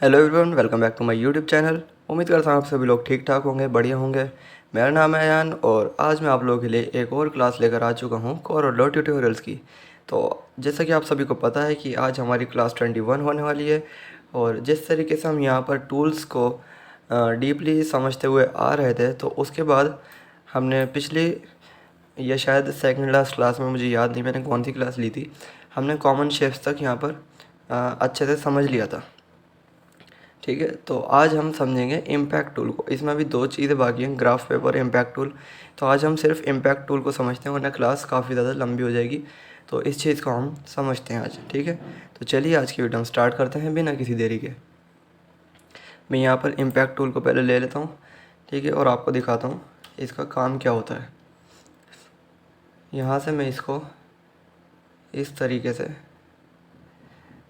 Hello everyone, welcome back to my YouTube channel. उम्मीद करता हूँ आप सभी लोग ठीक ठाक होंगे, बढ़िया होंगे। मेरा नाम है अयान और आज मैं आप लोगों के लिए एक और क्लास लेकर आ चुका हूँ कोरोलो ट्यूटोरियल्स की। तो जैसा कि आप सभी को पता है कि आज हमारी क्लास 21 होने वाली है और जिस तरीके से हम यहाँ पर टूल्स को डीपली समझते हुए आ रहे थे, तो उसके बाद हमने पिछली या शायद सेकंड लास्ट क्लास में, मुझे याद नहीं मैंने कौन सी क्लास ली थी, हमने कॉमन शेप्स तक यहाँ पर अच्छे से समझ लिया था। ठीक है, तो आज हम समझेंगे इम्पैक्ट टूल को। इसमें अभी दो चीज़ें बाकी हैं, ग्राफ पेपर, इम्पैक्ट टूल। तो आज हम सिर्फ इम्पैक्ट टूल को समझते हैं, वरना क्लास काफ़ी ज़्यादा लंबी हो जाएगी। तो इस चीज़ को हम समझते हैं आज। ठीक है, तो चलिए आज की वीडियो हम स्टार्ट करते हैं बिना किसी देरी के। मैं यहाँ पर इम्पैक्ट टूल को पहले ले लेता हूँ, ठीक है, और आपको दिखाता हूँ इसका काम क्या होता है। यहाँ से मैं इसको इस तरीके से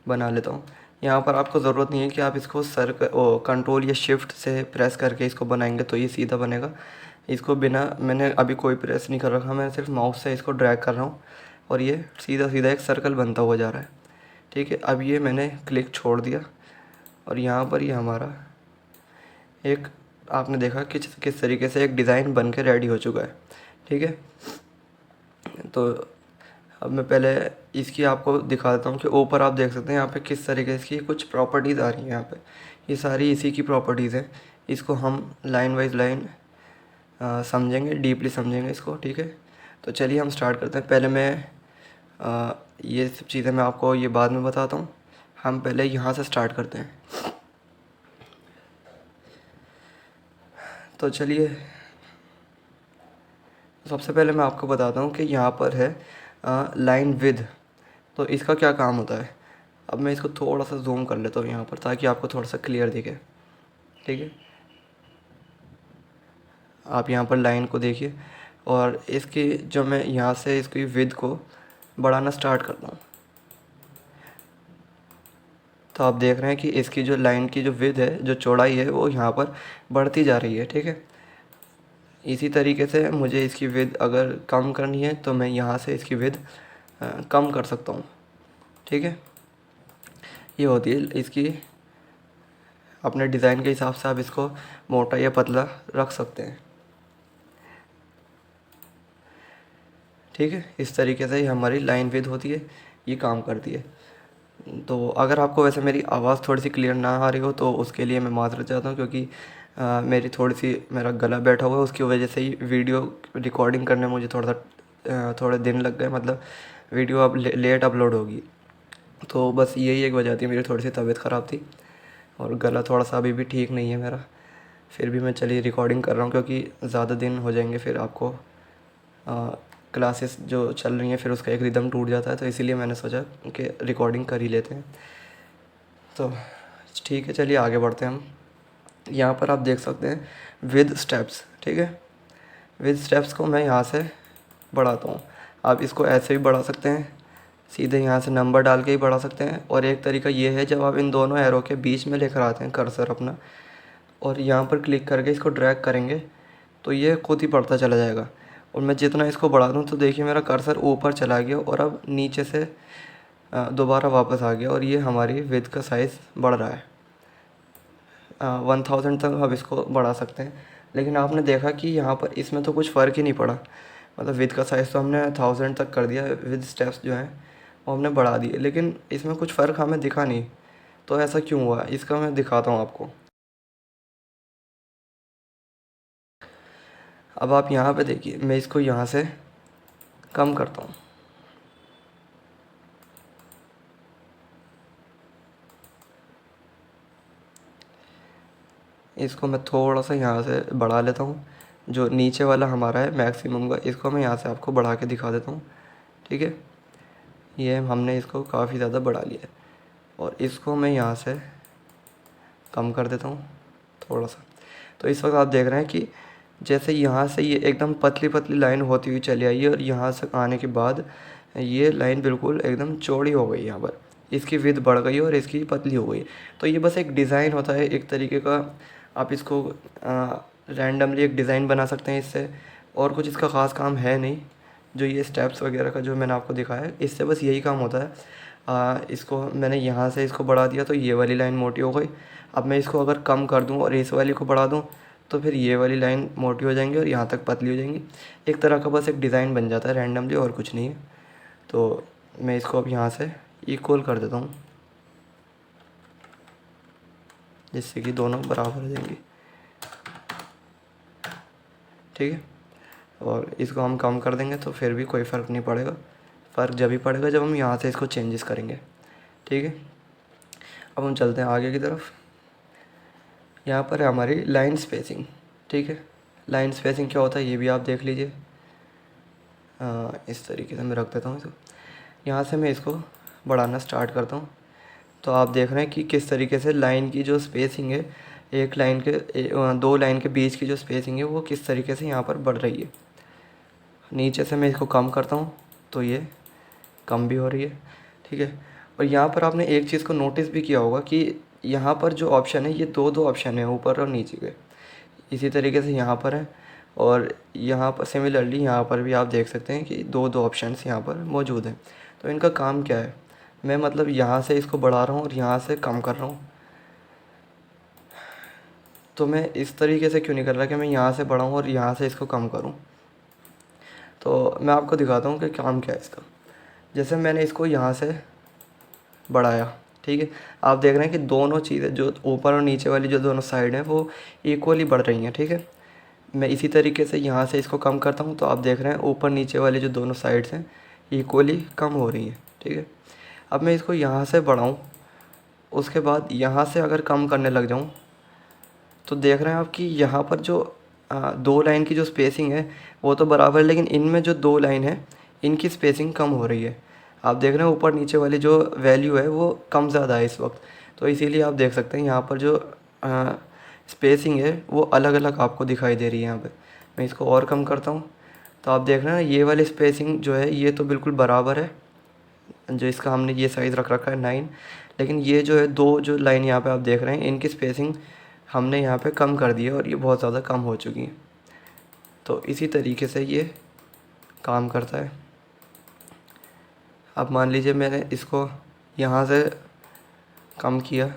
बना लेता हूँ। यहाँ पर आपको ज़रूरत नहीं है कि आप इसको कंट्रोल या शिफ्ट से प्रेस करके इसको बनाएंगे तो ये सीधा बनेगा। इसको बिना, मैंने अभी कोई प्रेस नहीं कर रखा, मैं सिर्फ माउस से इसको ड्रैग कर रहा हूँ और ये सीधा सीधा एक सर्कल बनता हुआ जा रहा है। ठीक है, अब ये मैंने क्लिक छोड़ दिया और यहाँ पर ये हमारा एक, आपने देखा कि किस तरीके से एक डिज़ाइन बन के रेडी हो चुका है। ठीक है, तो अब मैं पहले इसकी आपको दिखा देता हूँ कि ऊपर आप देख सकते हैं यहाँ पे किस तरीके से कुछ प्रॉपर्टीज़ आ रही हैं। यहाँ पे ये सारी इसी की प्रॉपर्टीज़ हैं। इसको हम लाइन वाइज लाइन समझेंगे, डीपली समझेंगे इसको। ठीक है, तो चलिए हम स्टार्ट करते हैं। पहले मैं ये सब चीज़ें मैं आपको ये बाद में बताता हूँ। हम पहले यहाँ से स्टार्ट करते हैं। तो चलिए, सबसे पहले मैं आपको बताता हूँ कि यहाँ पर है लाइन विद। तो इसका क्या काम होता है। अब मैं इसको थोड़ा सा जूम कर लेता हूँ यहाँ पर, ताकि आपको थोड़ा सा क्लियर दिखे। ठीक है, आप यहाँ पर लाइन को देखिए और इसकी जो मैं यहाँ से इसकी विद को बढ़ाना स्टार्ट करता हूँ, तो आप देख रहे हैं कि इसकी जो लाइन की जो विद है, जो चौड़ाई है, वो यहाँ पर बढ़ती जा रही है। ठीक है, इसी तरीके से मुझे इसकी विद अगर कम करनी है तो मैं यहाँ से इसकी विद कम कर सकता हूँ। ठीक है, ये होती है इसकी, अपने डिज़ाइन के हिसाब से आप इसको मोटा या पतला रख सकते हैं। ठीक है, इस तरीके से ही हमारी लाइन विद होती है, ये काम करती है। तो अगर आपको वैसे मेरी आवाज़ थोड़ी सी क्लियर ना आ रही हो तो उसके लिए मैं माफ़ी चाहता हूँ, क्योंकि मेरी थोड़ी सी, मेरा गला बैठा हुआ है, उसकी वजह से ही वीडियो रिकॉर्डिंग करने में मुझे थोड़े दिन लग गए। मतलब वीडियो अब लेट अपलोड होगी, तो बस यही एक वजह थी, मेरी थोड़ी सी तबीयत ख़राब थी और गला थोड़ा सा अभी भी ठीक नहीं है मेरा। फिर भी मैं चलिए रिकॉर्डिंग कर रहा हूँ, क्योंकि ज़्यादा दिन हो जाएंगे फिर आपको क्लासेस जो चल रही हैं फिर उसका एक रिदम टूट जाता है, तो इसीलिए मैंने सोचा कि रिकॉर्डिंग कर ही लेते हैं। तो ठीक है, चलिए आगे बढ़ते हैं हम। यहाँ पर आप देख सकते हैं विद स्टेप्स। ठीक है, विद स्टेप्स को मैं यहाँ से बढ़ाता हूँ। आप इसको ऐसे भी बढ़ा सकते हैं, सीधे यहाँ से नंबर डाल के ही बढ़ा सकते हैं। और एक तरीका ये है, जब आप इन दोनों एरो के बीच में लेकर आते हैं कर्सर अपना और यहाँ पर क्लिक करके इसको ड्रैग करेंगे, तो ये खुद ही बढ़ता चला जाएगा। और मैं जितना इसको बढ़ा दूँ तो देखिए मेरा कर्सर ऊपर चला गया और अब नीचे से दोबारा वापस आ गया और ये हमारी विड्थ का साइज़ बढ़ रहा है। 1000 तक हम इसको बढ़ा सकते हैं। लेकिन आपने देखा कि यहाँ पर इसमें तो कुछ फ़र्क ही नहीं पड़ा। मतलब विड्थ का साइज़ तो हमने 1000 तक कर दिया, विद स्टेप्स जो हैं वो हमने बढ़ा दिए, लेकिन इसमें कुछ फ़र्क हमें दिखा नहीं। तो ऐसा क्यों हुआ, इसका मैं दिखाता हूँ आपको। अब आप यहाँ पे देखिए, मैं इसको यहाँ से कम करता हूँ। इसको मैं थोड़ा सा यहाँ से बढ़ा लेता हूँ। जो नीचे वाला हमारा है मैक्सिमम का, इसको मैं यहाँ से आपको बढ़ा के दिखा देता हूँ। ठीक है, ये हमने इसको काफ़ी ज़्यादा बढ़ा लिया है और इसको मैं यहाँ से कम कर देता हूँ थोड़ा सा। तो इस वक्त आप देख रहे हैं कि जैसे यहाँ से ये एकदम पतली पतली लाइन होती हुई चली आई है और यहाँ से आने के बाद ये लाइन बिल्कुल एकदम चौड़ी हो गई। यहाँ पर इसकी विड्थ बढ़ गई और इसकी पतली हो गई। तो ये बस एक डिज़ाइन होता है एक तरीके का, आप इसको रैंडमली एक डिज़ाइन बना सकते हैं इससे, और कुछ इसका ख़ास काम है नहीं। जो ये स्टेप्स वगैरह का जो मैंने आपको दिखाया है, इससे बस यही काम होता है। इसको मैंने यहाँ से इसको बढ़ा दिया तो ये वाली लाइन मोटी हो गई। अब मैं इसको अगर कम कर दूँ और इस वाली को बढ़ा दूँ तो फिर ये वाली लाइन मोटी हो जाएंगी और यहाँ तक पतली हो जाएंगी। एक तरह का बस एक डिज़ाइन बन जाता है रैंडमली, और कुछ नहीं है। तो मैं इसको अब यहाँ से इक्वल कर देता हूँ जिससे कि दोनों बराबर हो जाएंगी, ठीक है। और इसको हम कम कर देंगे तो फिर भी कोई फ़र्क नहीं पड़ेगा। फ़र्क जब ही पड़ेगा जब हम यहाँ से इसको चेंजेस करेंगे, ठीक है। अब हम चलते हैं आगे की तरफ। यहाँ पर है हमारी लाइन स्पेसिंग, ठीक है। लाइन स्पेसिंग क्या होता है ये भी आप देख लीजिए। इस तरीके से मैं रख देता हूँ इसको। यहाँ से मैं इसको बढ़ाना स्टार्ट करता हूँ तो आप देख रहे हैं कि किस तरीके से लाइन की जो स्पेसिंग है, एक लाइन के दो लाइन के बीच की जो स्पेसिंग है वो किस तरीके से यहाँ पर बढ़ रही है। नीचे से मैं इसको कम करता हूँ तो ये कम भी हो रही है, ठीक है। और यहाँ पर आपने एक चीज़ को नोटिस भी किया होगा कि यहाँ पर जो ऑप्शन है ये दो दो ऑप्शन है, ऊपर और नीचे के। इसी तरीके से यहाँ पर है और यहाँ पर सिमिलरली यहाँ पर भी आप देख सकते हैं कि दो दो ऑप्शंस यहाँ पर मौजूद हैं। तो इनका काम क्या है, मैं मतलब यहाँ से इसको बढ़ा रहा हूँ और यहाँ से कम कर रहा हूँ। तो मैं इस तरीके से क्यों नहीं कर रहा कि मैं यहाँ से बढ़ाऊँ और यहाँ से इसको कम करूँ। तो मैं आपको दिखाता हूँ कि काम क्या है इसका। जैसे मैंने इसको यहाँ से बढ़ाया, ठीक है। आप देख रहे हैं कि दोनों चीज़ें जो ऊपर और नीचे वाली जो दोनों साइड हैं वो इक्वली बढ़ रही हैं, ठीक है। मैं इसी तरीके से यहाँ से इसको कम करता हूँ तो आप देख रहे हैं ऊपर नीचे वाली जो दोनों साइड्स हैं इक्वली कम हो रही हैं, ठीक है। अब मैं इसको यहाँ से बढ़ाऊँ, उसके बाद यहाँ से अगर कम करने लग जाऊँ तो देख रहे हैं आप कि यहाँ पर जो दो लाइन की जो स्पेसिंग है वो तो बराबर है, लेकिन इनमें जो दो लाइन है इनकी स्पेसिंग कम हो रही है। आप देख रहे हैं ऊपर नीचे वाली जो वैल्यू है वो कम ज़्यादा है इस वक्त। तो इसीलिए आप देख सकते हैं यहाँ पर जो स्पेसिंग है वो अलग अलग आपको दिखाई दे रही है। यहाँ पे मैं इसको और कम करता हूँ तो आप देख रहे हैं ये वाली स्पेसिंग जो है ये तो बिल्कुल बराबर है, जो इसका हमने ये साइज़ रख रखा है 9। लेकिन ये जो है दो जो लाइन यहाँ पे आप देख रहे हैं इनकी स्पेसिंग हमने यहाँ पे कम कर दी है और ये बहुत ज़्यादा कम हो चुकी है। तो इसी तरीके से ये काम करता है। अब मान लीजिए मैंने इसको यहाँ से कम किया,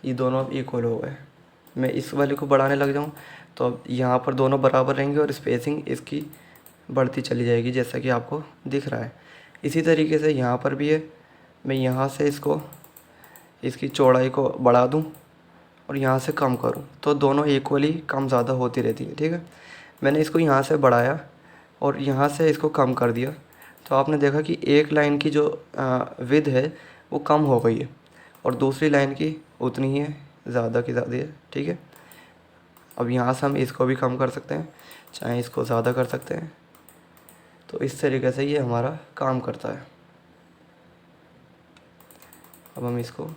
ये दोनों अब इक्वल हो गए। मैं इस वाले को बढ़ाने लग जाऊँ तो अब यहाँ पर दोनों बराबर रहेंगे और स्पेसिंग इसकी बढ़ती चली जाएगी जैसा कि आपको दिख रहा है। इसी तरीके से यहाँ पर भी है, मैं यहाँ से इसको इसकी चौड़ाई को बढ़ा दूँ और यहाँ से कम करूँ तो दोनों इक्वली कम ज़्यादा होती रहती है, ठीक है। मैंने इसको यहाँ से बढ़ाया और यहाँ से इसको कम कर दिया तो आपने देखा कि एक लाइन की जो विड्थ है वो कम हो गई है और दूसरी लाइन की उतनी ही है, ज़्यादा की ज़्यादा है, ठीक है। अब यहाँ से हम इसको भी कम कर सकते हैं, चाहे इसको ज़्यादा कर सकते हैं। तो इस तरीके से ये हमारा काम करता है। अब हम इसको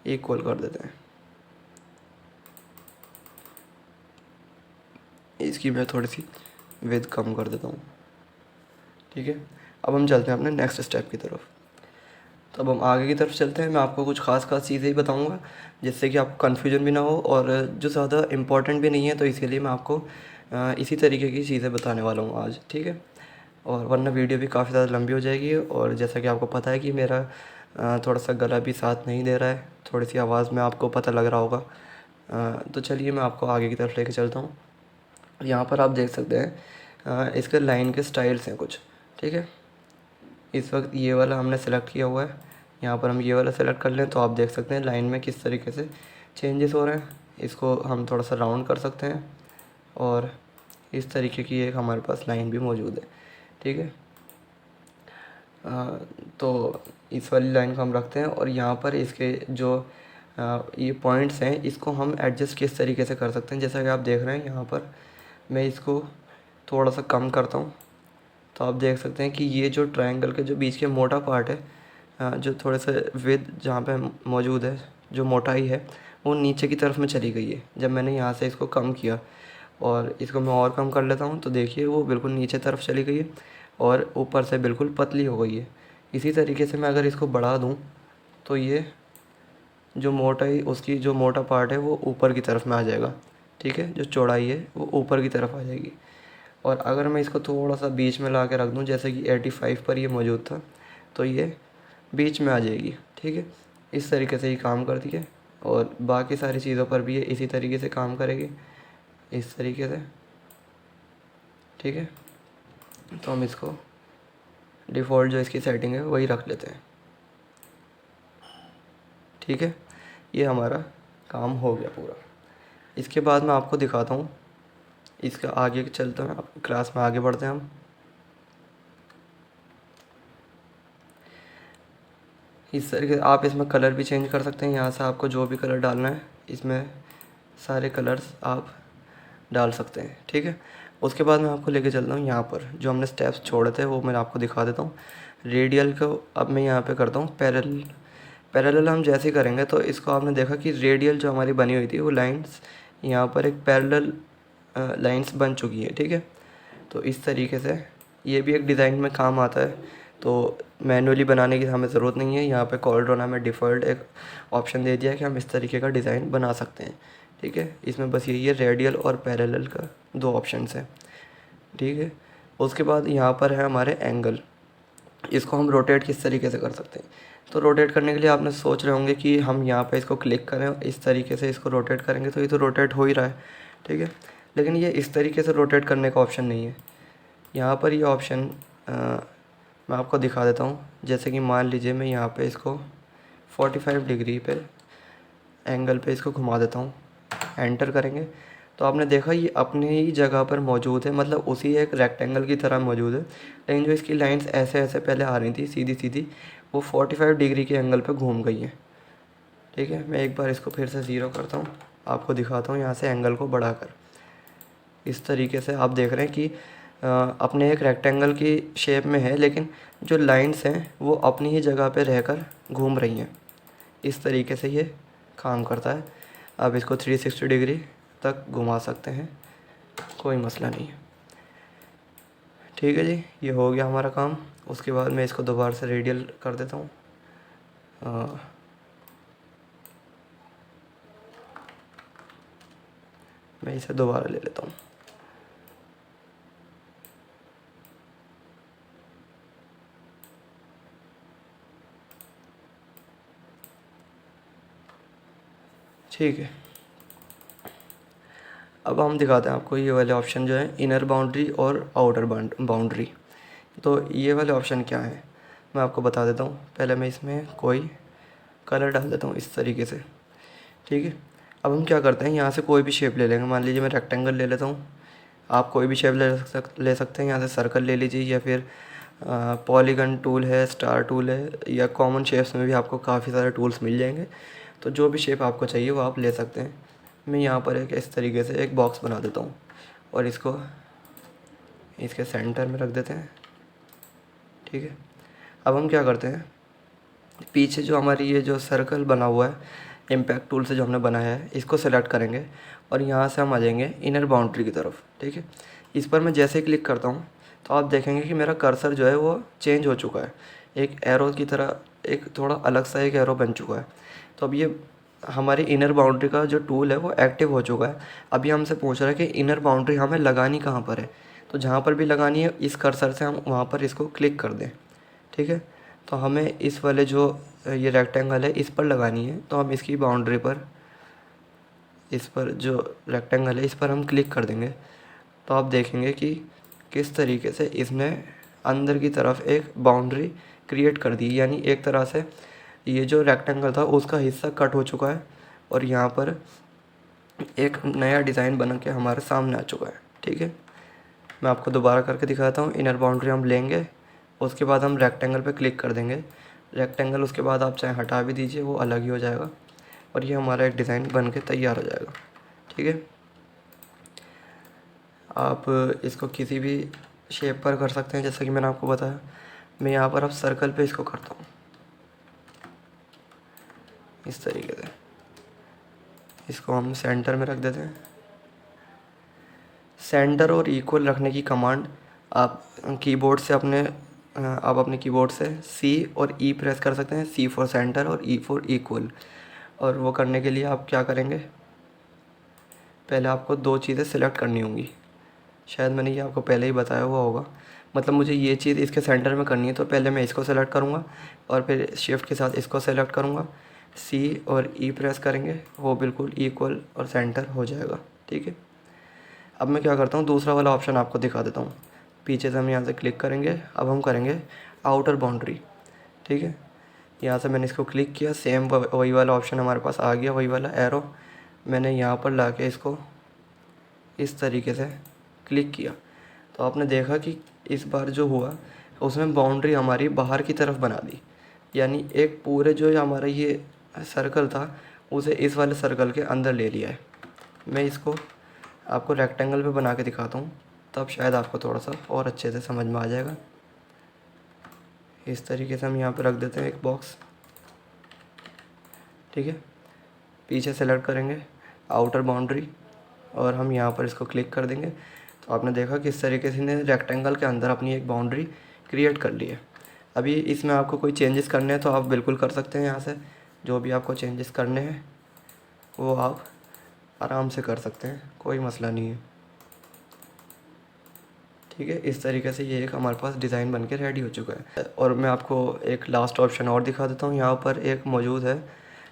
इक्वल कर देते हैं। इसकी मैं थोड़ी सी विड्थ कम कर देता हूँ, ठीक है। अब हम चलते हैं अपने नेक्स्ट स्टेप की तरफ। तो अब हम आगे की तरफ चलते हैं। मैं आपको कुछ खास चीज़ें ही बताऊंगा जिससे कि आपको कन्फ्यूजन भी ना हो और जो ज़्यादा इम्पोर्टेंट भी नहीं है, तो इसीलिए मैं आपको इसी तरीके की चीज़ें बताने वाला हूँ आज, ठीक है। और वरना वीडियो भी काफ़ी ज़्यादा लंबी हो जाएगी और जैसा कि आपको पता है कि मेरा थोड़ा सा गला भी साथ नहीं दे रहा है, थोड़ी सी आवाज़ में आपको पता लग रहा होगा। तो चलिए मैं आपको आगे की तरफ लेके चलता हूँ। यहाँ पर आप देख सकते हैं इसके लाइन के स्टाइल्स हैं कुछ, ठीक है। इस वक्त ये वाला हमने सेलेक्ट किया हुआ है, यहाँ पर हम ये वाला सेलेक्ट कर लें तो आप देख सकते हैं लाइन में किस तरीके से चेंजेस हो रहे हैं। इसको हम थोड़ा सा राउंड कर सकते हैं और इस तरीके की एक हमारे पास लाइन भी मौजूद है, ठीक है। तो इस वाली लाइन को हम रखते हैं और यहाँ पर इसके जो ये पॉइंट्स हैं इसको हम एडजस्ट किस तरीके से कर सकते हैं। जैसा कि आप देख रहे हैं यहाँ पर मैं इसको थोड़ा सा कम करता हूँ तो आप देख सकते हैं कि ये जो ट्रायंगल के जो बीच के मोटा पार्ट है, जो थोड़े से विड्थ जहाँ पे मौजूद है, जो मोटाई है वो नीचे की तरफ में चली गई है। जब मैंने यहाँ से इसको कम किया और इसको मैं और कम कर लेता हूँ तो देखिए वो बिल्कुल नीचे तरफ चली गई है और ऊपर से बिल्कुल पतली हो गई है। इसी तरीके से मैं अगर इसको बढ़ा दूँ तो ये जो मोटाई उसकी जो मोटा पार्ट है वो ऊपर की तरफ में आ जाएगा, ठीक है। जो चौड़ाई है वो ऊपर की तरफ आ जाएगी। और अगर मैं इसको थोड़ा सा बीच में ला के रख दूँ जैसे कि 85 पर ये मौजूद था तो ये बीच में आ जाएगी। ठीक है, इस तरीके से ये काम करती है और बाकी सारी चीज़ों पर भी ये इसी तरीके से काम करेगी, इस तरीके से। ठीक है, तो हम इसको डिफ़ॉल्ट जो इसकी सेटिंग है वही रख लेते हैं। ठीक है, ये हमारा काम हो गया पूरा। इसके बाद मैं आपको दिखाता हूँ, इसका आगे चलते हैं, क्लास में आगे बढ़ते हैं हम। इस तरीके से आप इसमें कलर भी चेंज कर सकते हैं। यहाँ से आपको जो भी कलर डालना है इसमें सारे कलर्स आप डाल सकते हैं। ठीक है, उसके बाद मैं आपको लेके चलता हूँ यहाँ पर जो हमने स्टेप्स छोड़े थे वो मैं आपको दिखा देता हूँ। रेडियल को अब मैं यहाँ पे करता हूँ पैरेलल। पैरेलल हम जैसे ही करेंगे तो इसको आपने देखा कि रेडियल जो हमारी बनी हुई थी वो लाइंस यहाँ पर एक पैरेलल लाइंस बन चुकी है। ठीक है, तो इस तरीके से ये भी एक डिज़ाइन में काम आता है। तो मैनुअली बनाने की हमें ज़रूरत नहीं है। यहाँ पे कॉर्लड्रॉ हमें डिफ़ॉल्ट एक ऑप्शन दे दिया है कि हम इस तरीके का डिज़ाइन बना सकते हैं। ठीक है, इसमें बस यही है, रेडियल और पैरेलल का 2 ऑप्शंस हैं। ठीक है, उसके बाद यहाँ पर है हमारे एंगल। इसको हम रोटेट किस तरीके से कर सकते हैं। तो रोटेट करने के लिए आपने सोच रहे होंगे कि हम यहाँ पे इसको क्लिक करें, इस तरीके से इसको रोटेट करेंगे तो ये तो रोटेट हो ही रहा है। ठीक है, लेकिन ये इस तरीके से रोटेट करने का ऑप्शन नहीं है। यहाँ पर ये ऑप्शन मैं आपको दिखा देता हूँ। जैसे कि मान लीजिए मैं यहाँ पे इसको 45 डिग्री पे एंगल पे इसको घुमा देता हूँ, एंटर करेंगे तो आपने देखा ये अपनी ही जगह पर मौजूद है, मतलब उसी एक रेक्टेंगल की तरह मौजूद है। लेकिन जो इसकी लाइंस ऐसे ऐसे पहले आ रही थी सीधी सीधी, वो 45 डिग्री के एंगल पे घूम गई हैं। ठीक है, मैं एक बार इसको फिर से ज़ीरो करता हूँ, आपको दिखाता हूँ यहाँ से एंगल को बढ़ाकर। इस तरीके से आप देख रहे हैं कि अपने एक रेक्टेंगल की शेप में है, लेकिन जो लाइंस हैं वो अपनी ही जगह पे रहकर घूम रही हैं। इस तरीके से ये काम करता है। आप इसको 360 डिग्री तक घुमा सकते हैं, कोई मसला नहीं है। ठीक है जी, ये हो गया हमारा काम। उसके बाद मैं इसको दोबारा से रेडियल कर देता हूँ। मैं इसे दोबारा ले लेता हूँ। ठीक है, अब हम दिखाते हैं आपको ये वाले ऑप्शन जो है, इनर बाउंड्री और आउटर बाउंड्री। तो ये वाले ऑप्शन क्या है मैं आपको बता देता हूँ। पहले मैं इसमें कोई कलर डाल देता हूँ इस तरीके से। ठीक है, अब हम क्या करते हैं, यहाँ से कोई भी शेप ले लेंगे। मान लीजिए मैं रेक्टेंगल ले लेता हूँ, आप कोई भी शेप ले सकते हैं। यहाँ से सर्कल ले लीजिए, या फिर पॉलीगन टूल है, स्टार टूल है, या कॉमन शेप्स में भी आपको काफ़ी सारे टूल्स मिल जाएंगे। तो जो भी शेप आपको चाहिए वो आप ले सकते हैं। मैं यहाँ पर एक इस तरीके से एक बॉक्स बना देता हूँ और इसको इसके सेंटर में रख देते हैं। ठीक है, अब हम क्या करते हैं, पीछे जो हमारी ये जो सर्कल बना हुआ है इम्पैक्ट टूल से जो हमने बनाया है, इसको सेलेक्ट करेंगे और यहाँ से हम आ जाएंगे इनर बाउंड्री की तरफ। ठीक है, इस पर मैं जैसे ही क्लिक करता हूँ तो आप देखेंगे कि मेरा कर्सर जो है वो चेंज हो चुका है, एक एरो की तरह एक थोड़ा अलग सा एक एरो बन चुका है। तो अब ये हमारी इनर बाउंड्री का जो टूल है वो एक्टिव हो चुका है। अभी हमसे पूछ रहा है कि इनर बाउंड्री हमें लगानी कहाँ पर है। तो जहाँ पर भी लगानी है इस कर्सर से हम वहाँ पर इसको क्लिक कर दें। ठीक है, तो हमें इस वाले जो ये रेक्टेंगल है इस पर लगानी है, तो हम इसकी बाउंड्री पर, इस पर जो रेक्टेंगल है इस पर हम क्लिक कर देंगे। तो आप देखेंगे कि किस तरीके से इसने अंदर की तरफ एक बाउंड्री क्रिएट कर दी। यानी एक तरह से ये जो रेक्टेंगल था उसका हिस्सा कट हो चुका है और यहाँ पर एक नया डिज़ाइन बन के हमारे सामने आ चुका है। ठीक है, मैं आपको दोबारा करके दिखाता हूँ। इनर बाउंड्री हम लेंगे, उसके बाद हम रेक्टेंगल पे क्लिक कर देंगे। रेक्टेंगल उसके बाद आप चाहे हटा भी दीजिए, वो अलग ही हो जाएगा और ये हमारा एक डिज़ाइन बन के तैयार हो जाएगा। ठीक है, आप इसको किसी भी शेप पर कर सकते हैं जैसा कि मैंने आपको बताया। मैं यहाँ पर अब सर्कल पे इसको करता हूँ इस तरीके से। इसको हम सेंटर में रख देते हैं। सेंटर और इक्वल रखने की कमांड आप कीबोर्ड से अपने कीबोर्ड से सी और ई प्रेस कर सकते हैं। सी फॉर सेंटर और ई फॉर इक्वल। और वो करने के लिए आप क्या करेंगे, पहले आपको 2 चीज़ें सिलेक्ट करनी होंगी। शायद मैंने ये आपको पहले ही बताया हुआ होगा। मतलब मुझे ये चीज़ इसके सेंटर में करनी है, तो पहले मैं इसको सेलेक्ट करूँगा और फिर शिफ्ट के साथ इसको सेलेक्ट करूँगा, सी और ई प्रेस करेंगे, वो बिल्कुल इक्वल और सेंटर हो जाएगा। ठीक है, अब मैं क्या करता हूँ, दूसरा वाला ऑप्शन आपको दिखा देता हूँ। पीछे से हम यहाँ से क्लिक करेंगे, अब हम करेंगे आउटर बाउंड्री। ठीक है, यहाँ से मैंने इसको क्लिक किया, सेम वही वाला ऑप्शन हमारे पास आ गया, वही वाला एरो मैंने यहाँ पर ला के इसको इस तरीके से क्लिक किया, तो आपने देखा कि इस बार जो हुआ उसमें बाउंड्री हमारी बाहर की तरफ बना दी, यानी एक पूरे जो हमारा ये सर्कल था उसे इस वाले सर्कल के अंदर ले लिया है। मैं इसको आपको रेक्टेंगल पे बना के दिखाता हूँ, तब शायद आपको थोड़ा सा और अच्छे से समझ में आ जाएगा। इस तरीके से हम यहाँ पे रख देते हैं एक बॉक्स। ठीक है, पीछे सेलेक्ट करेंगे आउटर बाउंड्री और हम यहाँ पर इसको क्लिक कर देंगे, तो आपने देखा कि इस तरीके से ने रेक्टेंगल के अंदर अपनी एक बाउंड्री क्रिएट कर ली है। अभी इसमें आपको कोई चेंजेस करने हैं तो आप बिल्कुल कर सकते हैं, यहाँ से जो भी आपको चेंजेस करने हैं वो आप आराम से कर सकते हैं, कोई मसला नहीं है। ठीक है, इस तरीके से ये एक हमारे पास डिज़ाइन बन के रेडी हो चुका है। और मैं आपको एक लास्ट ऑप्शन और दिखा देता हूँ, यहाँ पर एक मौजूद है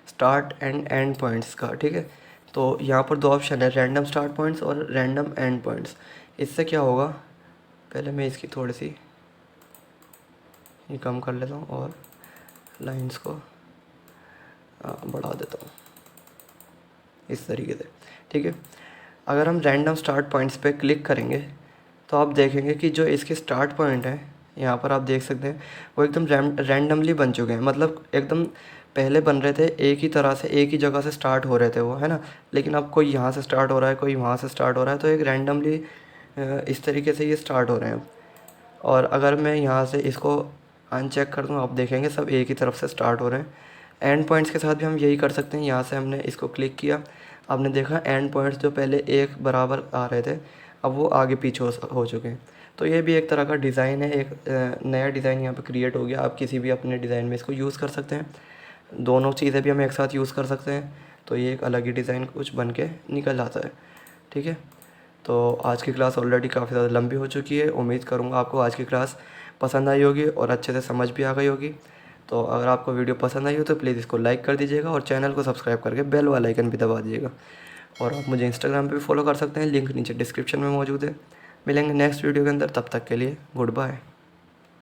स्टार्ट एंड एंड पॉइंट्स का। ठीक है, तो यहाँ पर दो ऑप्शन है, रैंडम स्टार्ट पॉइंट्स और रैंडम एंड पॉइंट्स। इससे क्या होगा, पहले मैं इसकी थोड़ी सी ये कम कर लेता हूँ और लाइंस को बढ़ा देता हूँ इस तरीके से। ठीक है, अगर हम रैंडम स्टार्ट पॉइंट्स पे क्लिक करेंगे तो आप देखेंगे कि जो इसके स्टार्ट पॉइंट हैं यहाँ पर आप देख सकते हैं वो एकदम रैंडमली बन चुके हैं, मतलब एकदम पहले बन रहे थे एक ही तरह से, एक ही जगह से स्टार्ट हो रहे थे वो, है ना। लेकिन अब कोई यहाँ से स्टार्ट हो रहा है, कोई वहाँ से स्टार्ट हो रहा है, तो एक रैंडमली इस तरीके से ये स्टार्ट हो रहे हैं। और अगर मैं यहाँ से इसको अनचेक कर दूँ, आप देखेंगे सब एक ही तरफ से स्टार्ट हो रहे हैं। एंड पॉइंट्स के साथ भी हम यही कर सकते हैं, यहाँ से हमने इसको क्लिक किया, आपने देखा एंड पॉइंट्स जो पहले एक बराबर आ रहे थे अब वो आगे पीछे हो चुके हैं। तो ये भी एक तरह का डिज़ाइन है, एक नया डिज़ाइन यहाँ पे क्रिएट हो गया। आप किसी भी अपने डिज़ाइन में इसको यूज़ कर सकते हैं, दोनों चीज़ें भी हम एक साथ यूज़ कर सकते हैं, तो ये एक अलग ही डिज़ाइन कुछ बन के निकल जाता है। ठीक है, तो आज की क्लास ऑलरेडी काफ़ी ज़्यादा लंबी हो चुकी है, उम्मीद करूँगा आपको आज की क्लास पसंद आई होगी और अच्छे से समझ भी आ गई होगी। तो अगर आपको वीडियो पसंद आई हो तो प्लीज़ इसको लाइक कर दीजिएगा और चैनल को सब्सक्राइब करके बेल वाला आइकन भी दबा दीजिएगा। और आप मुझे इंस्टाग्राम पे भी फॉलो कर सकते हैं, लिंक नीचे डिस्क्रिप्शन में मौजूद है। मिलेंगे नेक्स्ट वीडियो के अंदर, तब तक के लिए गुड बाय।